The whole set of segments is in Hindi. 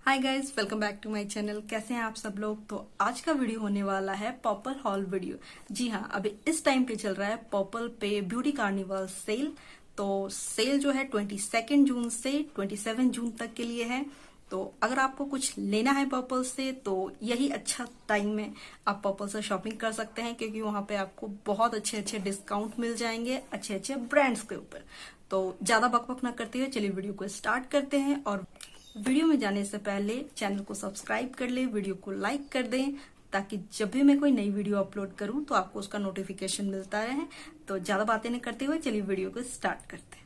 Hi guys, welcome back to my channel. कैसे हैं आप सब लोग। तो आज का वीडियो होने वाला है पर्पल हॉल वीडियो। जी हाँ, अभी इस टाइम पे चल रहा है पर्पल पे ब्यूटी कार्निवल सेल। तो सेल जो है 22 जून से 27 जून तक के लिए है। तो अगर आपको कुछ लेना है पर्पल से तो यही अच्छा टाइम है, आप पर्पल से शॉपिंग कर सकते हैं, क्योंकि वहां पे आपको बहुत अच्छे अच्छे डिस्काउंट मिल जाएंगे अच्छे अच्छे ब्रांड्स के ऊपर। तो ज्यादा बकबक ना करते हुए चलिए वीडियो को स्टार्ट करते हैं। और वीडियो में जाने से पहले चैनल को सब्सक्राइब कर ले, वीडियो को लाइक कर दें, ताकि जब भी मैं कोई नई वीडियो अपलोड करूं तो आपको उसका नोटिफिकेशन मिलता रहे। तो ज्यादा बातें नहीं करते हुए चलिए वीडियो को स्टार्ट करते हैं।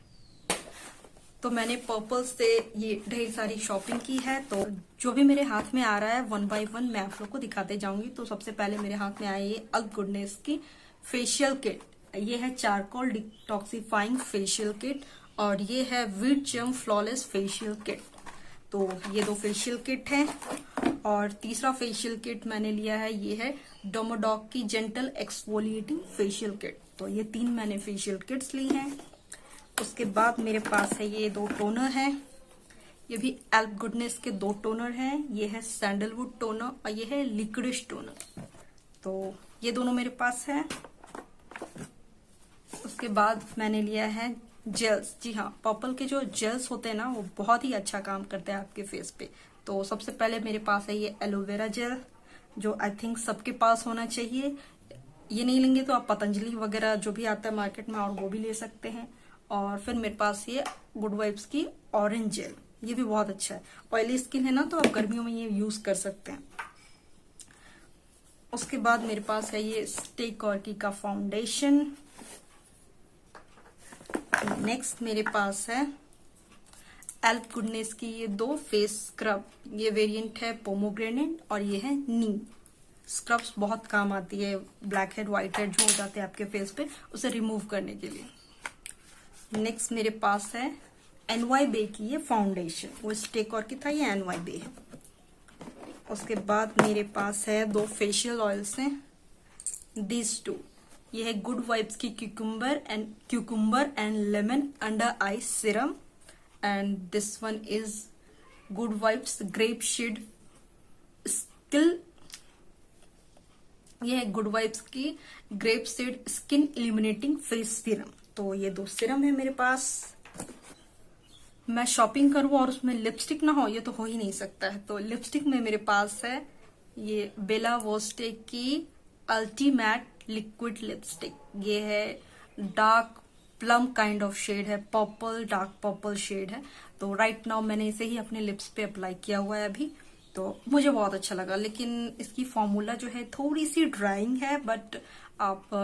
तो मैंने पर्पल से ये ढेर सारी शॉपिंग की है। तो जो भी मेरे हाथ में आ रहा है 1 बाय 1 मैं आप लोग को दिखाते जाऊंगी। तो सबसे पहले मेरे हाथ में आई है अल्प गुडनेस की फेशियल किट। ये है चारकोल डिटॉक्सिफाइंग फेशियल किट और ये है व्हीटजर्म फ्लॉलेस फेशियल किट। तो ये दो फेशियल किट हैं। और तीसरा फेशियल किट मैंने लिया है, ये है DermDoc की जेंटल एक्सफोलिएटिंग फेशियल किट। तो ये 3 मैंने फेशियल किट्स ली हैं। उसके बाद मेरे पास है ये 2 टोनर हैं। ये भी अल्प गुडनेस के 2 टोनर हैं। ये है सैंडलवुड टोनर और ये है लिक्विरिश टोनर। तो ये दोनों मेरे पास है। उसके बाद मैंने लिया है जेल्स। जी हाँ, पर्पल के जो जेल्स होते हैं ना, वो बहुत ही अच्छा काम करते हैं आपके फेस पे। तो सबसे पहले मेरे पास है ये एलोवेरा जेल, जो आई थिंक सबके पास होना चाहिए। ये नहीं लेंगे तो आप पतंजलि वगैरह जो भी आता है मार्केट में और वो भी ले सकते हैं। और फिर मेरे पास ये गुड वाइब्स की ऑरेंज जेल, ये भी बहुत अच्छा है। ऑयली स्किन है ना, तो आप गर्मियों में ये यूज कर सकते हैं। उसके बाद मेरे पास है ये क्वर्की का फाउंडेशन। नेक्स्ट मेरे पास है अल्प गुडनेस की ये 2 फेस स्क्रब। ये वेरिएंट है पोमोग्रेनेट और ये है नीम। स्क्रब्स बहुत काम आती है, ब्लैक हेड व्हाइट हेड जो हो जाते हैं आपके फेस पे, उसे रिमूव करने के लिए। नेक्स्ट मेरे पास है NY बे की ये फाउंडेशन। वो क्वर्की था, ये NY बे है। उसके बाद मेरे पास है 2 फेशियल ऑयल्स हैं, दिस 2। ये है गुड वाइब्स की cucumber and lemon under eye serum and this one is Good Vibes grape seed skin. ये है गुड वाइब्स की grape seed skin illuminating face serum. तो ये 2 सीरम है मेरे पास। मैं शॉपिंग करूं और उसमें लिपस्टिक ना हो, ये तो हो ही नहीं सकता है। तो लिपस्टिक में मेरे पास है ये बेला वोस्टे की अल्टीमेट लिक्विड लिपस्टिक। ये है dark plum kind of shade है, पर्पल डार्क पर्पल शेड है। तो राइट नाउ मैंने इसे ही अपने लिप्स पे अप्लाई किया हुआ है अभी। तो मुझे बहुत अच्छा लगा, लेकिन इसकी फॉर्मूला जो है थोड़ी सी ड्राइंग है। बट आप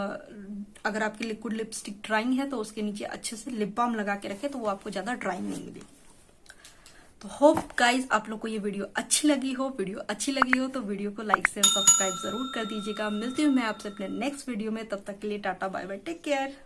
अगर आपकी लिक्विड लिपस्टिक ड्राइंग है तो उसके नीचे अच्छे से लिप बाम लगा के रखे तो वो आपको ज्यादा ड्राइंग नहीं मिलेगी। तो होप गाइज आप लोग को ये वीडियो अच्छी लगी हो। वीडियो अच्छी लगी हो तो वीडियो को लाइक शेयर सब्सक्राइब जरूर कर दीजिएगा। मिलती हूँ मैं आपसे अपने नेक्स्ट वीडियो में। तब तक के लिए tata bye bye, take care.